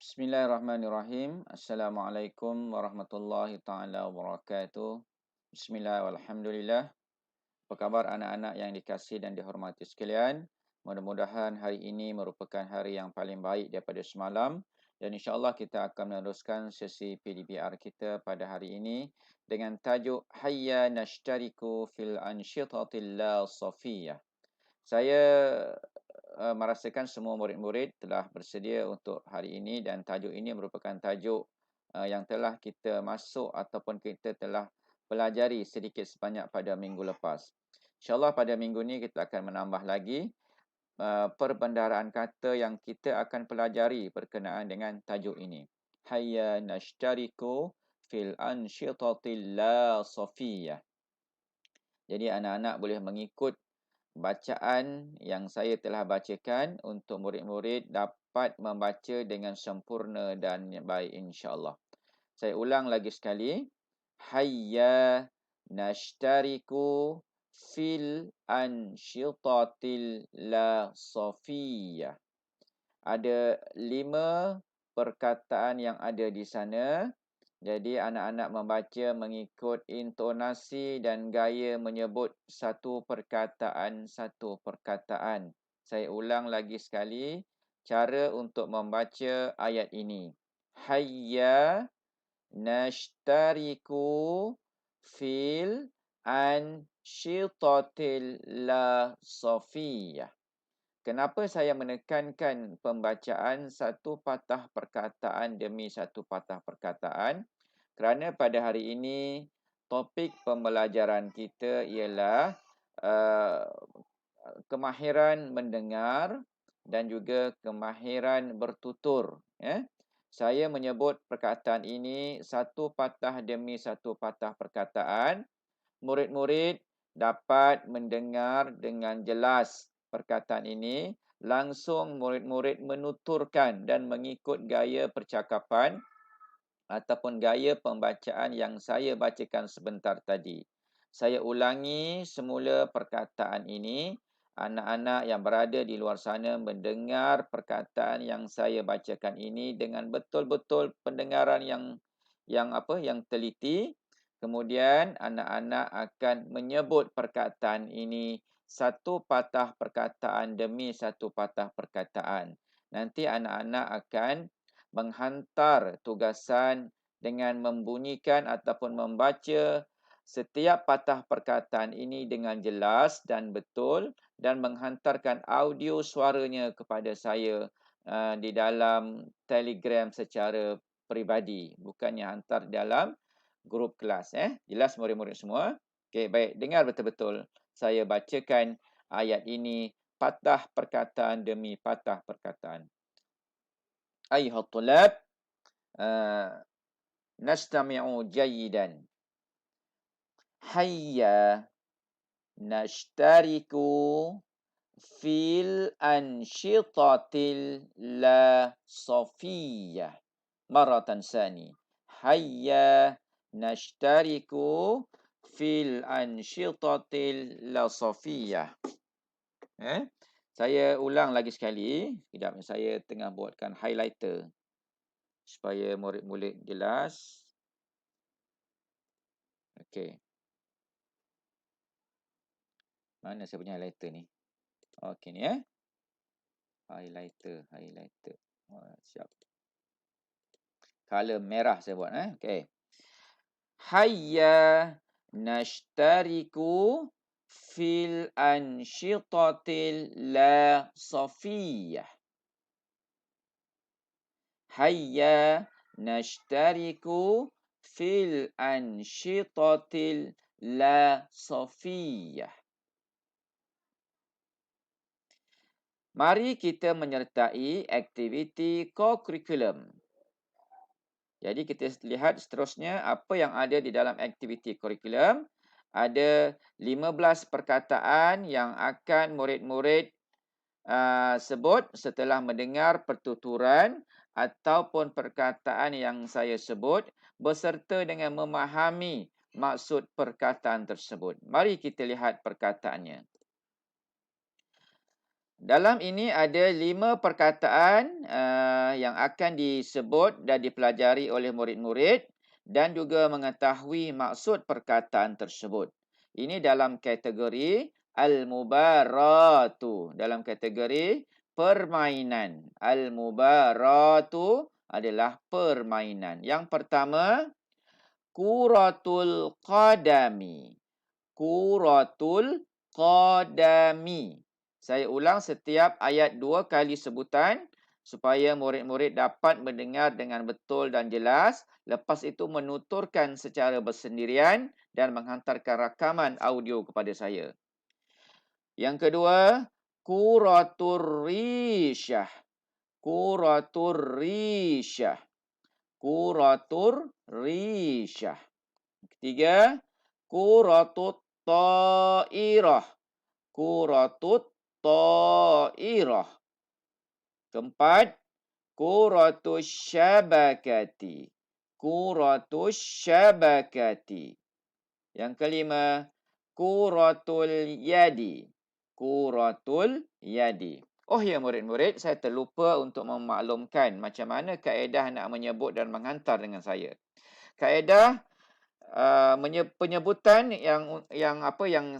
Bismillahirrahmanirrahim. Assalamualaikum warahmatullahi taala wabarakatuh. Bismillah walhamdulillah. Apa khabar anak-anak yang dikasihi dan dihormati sekalian? Mudah-mudahan hari ini merupakan hari yang paling baik daripada semalam dan insya-Allah kita akan meneruskan sesi PDBR kita pada hari ini dengan tajuk Hayya nashtariku fil anshitatil la safiyah. Saya merasakan semua murid-murid telah bersedia untuk hari ini dan tajuk ini merupakan tajuk yang telah kita masuk ataupun kita telah pelajari sedikit sebanyak pada minggu lepas. InsyaAllah pada minggu ini kita akan menambah lagi perbendaharaan kata yang kita akan pelajari berkenaan dengan tajuk ini. Hayya nashtariku fil anshitatil la safiyah. Jadi anak-anak boleh mengikut bacaan yang saya telah bacakan untuk murid-murid dapat membaca dengan sempurna dan baik insya-Allah. Saya ulang lagi sekali. Hayya nashtariku fil anshitatil la safiyah. Ada 5 perkataan yang ada di sana. Jadi anak-anak membaca mengikut intonasi dan gaya menyebut satu perkataan. Saya ulang lagi sekali cara untuk membaca ayat ini. Hayya nashtariku fil anshitatil la safiyah. Kenapa saya menekankan pembacaan satu patah perkataan demi satu patah perkataan? Kerana pada hari ini topik pembelajaran kita ialah kemahiran mendengar dan juga kemahiran bertutur. Saya menyebut perkataan ini satu patah demi satu patah perkataan. Murid-murid dapat mendengar dengan jelas perkataan ini, langsung murid-murid menuturkan dan mengikut gaya percakapan ataupun gaya pembacaan yang saya bacakan sebentar tadi. Saya ulangi semula perkataan ini. Anak-anak yang berada di luar sana mendengar perkataan yang saya bacakan ini dengan betul-betul pendengaran yang teliti. Kemudian anak-anak akan menyebut perkataan ini satu patah perkataan demi satu patah perkataan. Nanti anak-anak akan menghantar tugasan dengan membunyikan ataupun membaca setiap patah perkataan ini dengan jelas dan betul dan menghantarkan audio suaranya kepada saya di dalam Telegram secara peribadi, bukannya hantar dalam grup kelas. Jelas murid-murid semua? Okey, baik. Dengar betul-betul. Saya bacakan ayat ini patah perkataan demi patah perkataan. Ayuhat tulab, nastami'u jayidan. Hayya nashtariku fil anshitatil la safiyah. Maratan sani. Hayya nashtariku fil anshitatil la safiyah. Saya ulang lagi sekali. Sekejap, saya tengah buatkan highlighter supaya murid-murid jelas. Okey. Mana saya punya highlighter ni? Okey ni Highlighter. Siap. Color merah saya buat Okey. Hayya nashtariku fil anshitatil la safiyah. Hayya nashtariku fil anshitatil la safiyah. Mari kita menyertai aktiviti co-curriculum. Jadi kita lihat seterusnya apa yang ada di dalam aktiviti kurikulum. Ada 15 perkataan yang akan murid-murid sebut setelah mendengar pertuturan ataupun perkataan yang saya sebut beserta dengan memahami maksud perkataan tersebut. Mari kita lihat perkataannya. Dalam ini ada 5 perkataan yang akan disebut dan dipelajari oleh murid-murid dan juga mengetahui maksud perkataan tersebut. Ini dalam kategori al-mubaratu, dalam kategori permainan. Al-mubaratu adalah permainan. Yang pertama, kuratul qadami. Kuratul qadami. Saya ulang setiap ayat 2 kali sebutan supaya murid-murid dapat mendengar dengan betul dan jelas. Lepas itu menuturkan secara bersendirian dan menghantarkan rakaman audio kepada saya. Yang kedua, kuratur risyah. Kuratur risyah. Kuratur risyah. Ketiga, kuratut ta'irah. Kuratut ta'irah. Keempat, kuratus syabakati. Kuratus syabakati. Yang kelima, kuratul yadi. Kuratul yadi. Oh ya murid-murid, saya terlupa untuk memaklumkan macam mana kaedah nak menyebut dan menghantar dengan saya. Kaedah penyebutan yang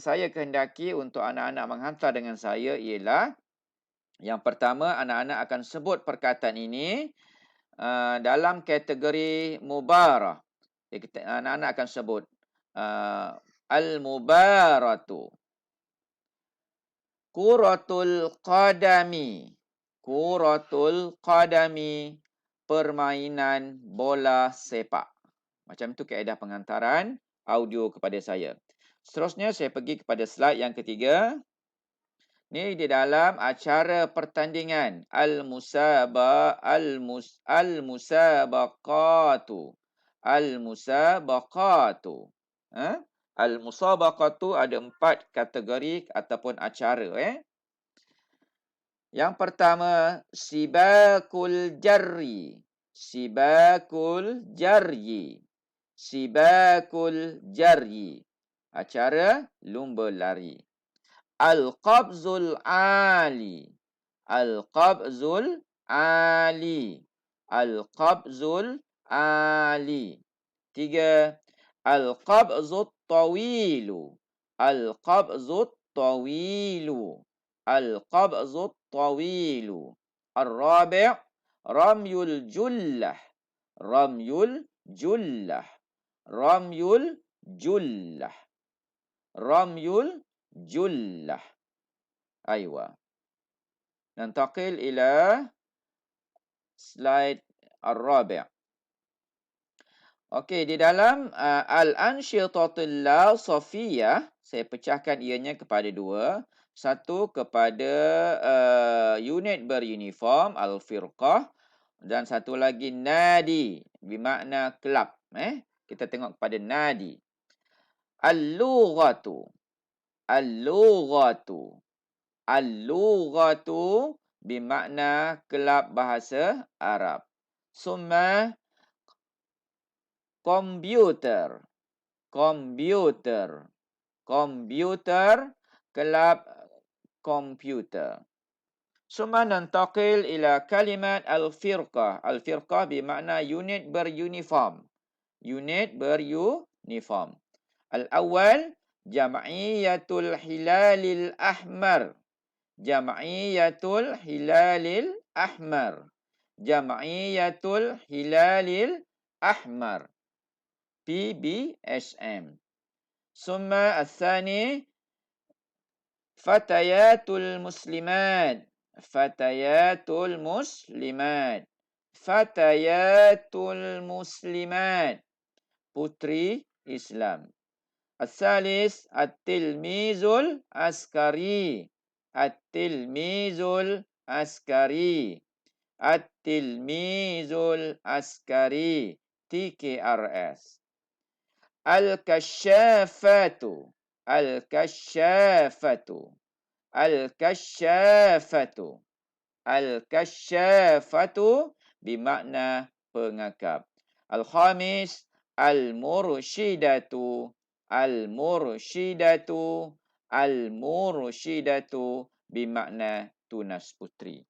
saya kehendaki untuk anak-anak menghantar dengan saya ialah yang pertama, anak-anak akan sebut perkataan ini dalam kategori mubarah. Anak-anak akan sebut al-mubaratu, kuratul qadami. Kuratul qadami, permainan bola sepak. Macam itu kaedah penghantaran audio kepada saya. Seterusnya saya pergi kepada slide yang ketiga. Ni di dalam acara pertandingan al-musabaqatu. Al-musabaqatu. Al-musabaqatu ada 4 kategori ataupun acara. Yang pertama, sibakul jarri. Sibakul jarri. Sibakul jarri. Acara lumba lari. Al-qabzul ali. Al-qabzul ali. Al-qabzul ali. 3. Al-qabzut tawilu. Al-qabzut tawilu. Al-qabzut tawilu. Ar-rabi' ramyul jullah. Ramyul jullah. Ramyul jullah. Ramyul jullah. Aywa. Nantaqil ila slide ar-rabi'. Okey, di dalam al-ansyitatul safiyah, saya pecahkan ianya kepada 2. Satu kepada unit beruniform al-firqah dan satu lagi nadi bermakna kelab. Kita tengok kepada nadi. Al-lughatu. Al-lughatu. Al-lughatu bermakna kelab bahasa Arab. Summa komputer. Komputer. Komputer, kelab komputer. Summa nantaqil ila kalimat al-firqah. Al-firqah bermakna unit beruniform. Unit beruniform. Al-awwal, jam'iyatul hilalil ahmar. Jam'iyatul hilalil ahmar. Jam'iyatul hilalil ahmar. PBSM. Summa al-thani, fatayatul muslimat. Fatayatul muslimat. Fatayatul muslimat. Putri Islam. Al-thalis, at-tilmizul askari. At-tilmizul askari. At-tilmizul askari. TKRS. Al-kasyafatu. Al-kasyafatu. Al-kasyafatu. Al-kasyafatu bermakna pengakap. Al-khamis, al-mursyidatu. Al-mursyidatu. Al-mursyidatu bermakna tunas puteri.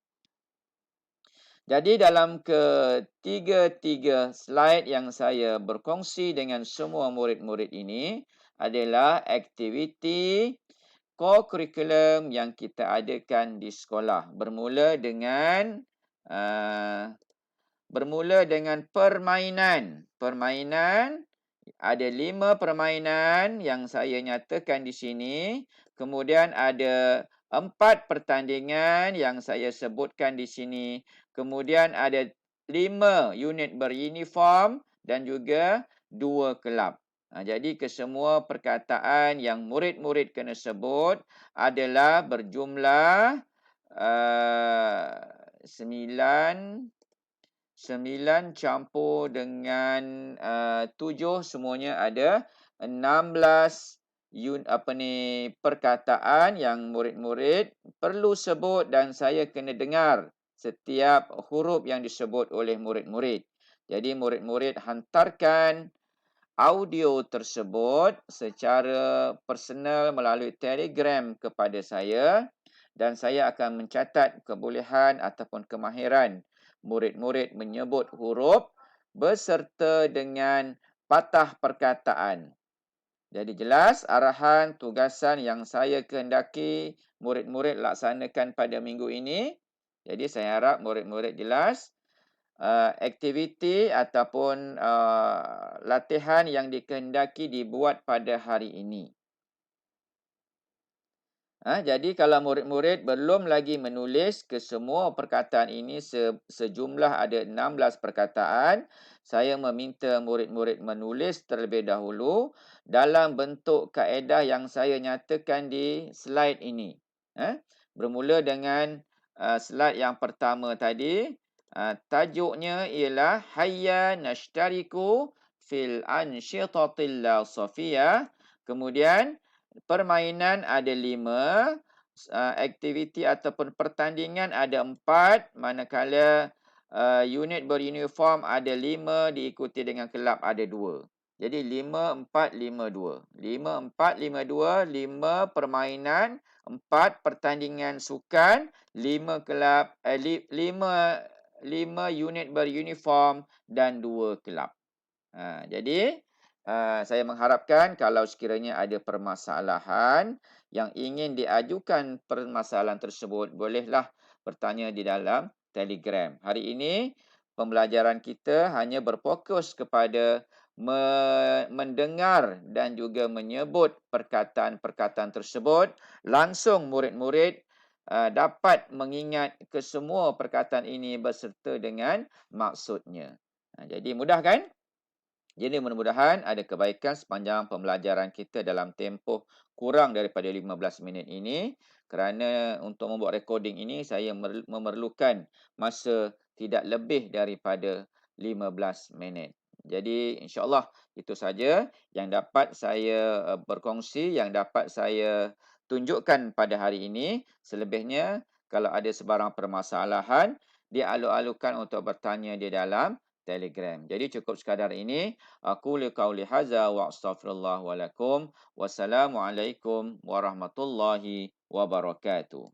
Jadi dalam ketiga-tiga slide yang saya berkongsi dengan semua murid-murid ini adalah aktiviti co-curriculum yang kita adakan di sekolah. Bermula dengan permainan. Permainan, ada 5 permainan yang saya nyatakan di sini. Kemudian ada 4 pertandingan yang saya sebutkan di sini. Kemudian ada 5 unit beruniform dan juga 2 kelab. Jadi kesemua perkataan yang murid-murid kena sebut adalah berjumlah 9 campur dengan 7, semuanya ada 16 perkataan yang murid-murid perlu sebut dan saya kena dengar setiap huruf yang disebut oleh murid-murid. Jadi murid-murid hantarkan audio tersebut secara personal melalui Telegram kepada saya dan saya akan mencatat kebolehan ataupun kemahiran murid-murid menyebut huruf beserta dengan patah perkataan. Jadi jelas arahan tugasan yang saya kehendaki murid-murid laksanakan pada minggu ini. Jadi saya harap murid-murid jelas aktiviti ataupun latihan yang dikehendaki dibuat pada hari ini. Jadi kalau murid-murid belum lagi menulis kesemua perkataan ini sejumlah ada 16 perkataan, saya meminta murid-murid menulis terlebih dahulu dalam bentuk kaedah yang saya nyatakan di slide ini. Bermula dengan slide yang pertama tadi, tajuknya ialah Hayya nashtariku fil ansyitatil safiyah. Kemudian permainan ada 5, aktiviti ataupun pertandingan ada 4, manakala unit beruniform ada 5 diikuti dengan kelab ada 2. Jadi 5, 4, 5, 2. 5, 4, 5, 2, 5 permainan, 4 pertandingan sukan, 5 kelab, 5 unit beruniform dan 2 kelab. Jadi saya mengharapkan kalau sekiranya ada permasalahan yang ingin diajukan permasalahan tersebut, bolehlah bertanya di dalam Telegram. Hari ini pembelajaran kita hanya berfokus kepada mendengar dan juga menyebut perkataan-perkataan tersebut. Langsung murid-murid dapat mengingat kesemua perkataan ini beserta dengan maksudnya. Jadi mudah kan? Jadi mudah-mudahan ada kebaikan sepanjang pembelajaran kita dalam tempoh kurang daripada 15 minit ini. Kerana untuk membuat recording ini saya memerlukan masa tidak lebih daripada 15 minit. Jadi insya-Allah itu saja yang dapat saya berkongsi, yang dapat saya tunjukkan pada hari ini. Selebihnya kalau ada sebarang permasalahan, dialu-alukan untuk bertanya di dalam Telegram. Jadi cukup sekadar ini. Aqulu qauli hadza wa astaghfirullah wa lakum. Wassalamualaikum warahmatullahi wabarakatuh.